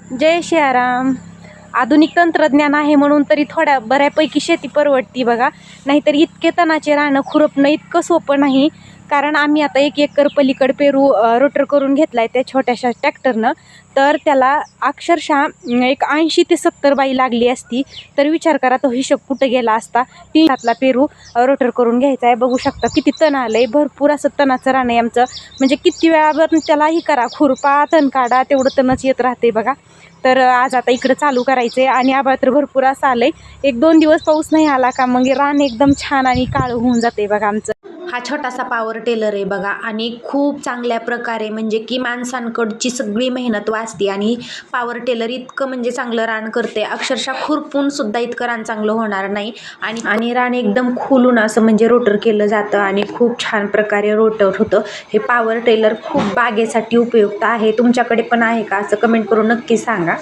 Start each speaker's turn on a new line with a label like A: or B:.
A: जय सियाराम. आधुनिक तंत्रज्ञान आहे म्हणून तरी थोड्या बऱ्यापैकी शेती परवडती बघा. नाहीतर इतके तणाचे रानं खुरपणं इतकं सोपं नाही. कारण आम्ही आता 1 एकर पलीकडे पेरू रोटर करून घेतला आहे त्या छोट्याशा ट्रॅक्टरनं. तर त्याला अक्षरशः एक 80 ते 70 बाई लागली असती. तर विचार करा तो हिशोब कुठं गेला असता. 3 हातला पेरू रोटर करून घ्यायचा आहे. बघू शकता किती तण आलं आहे. भरपूर असं तणाचं रान आहे आमचं. म्हणजे किती वेळाभर त्याला करा, खुरपा, तण काढा, तेवढं तणच येत राहते बघा. तर आज आता इकडं चालू करायचं आहे. आणि आभाळ तर भरपूर असं आलं आहे. 1-2 दिवस पाऊस नाही आला का मग रान एकदम छान आणि काळं होऊन जाते बघा आमचं.
B: हा छोटासा पॉवर टेलर आहे बघा. आणि खूप चांगल्या प्रकारे म्हणजे की माणसांकडची सगळी मेहनत वाचते. आणि पॉवर टेलर इतकं म्हणजे चांगलं रान करते, अक्षरशः खुरपून सुद्धा इतकं रान चांगलं होणार नाही. आणि रान एकदम खोलून असं म्हणजे रोटर केलं जातं आणि खूप छान प्रकारे रोटर होतं. हे पॉवर टेलर खूप बागेसाठी उपयुक्त आहे. तुमच्याकडे पण आहे का असं कमेंट करून नक्की सांगा.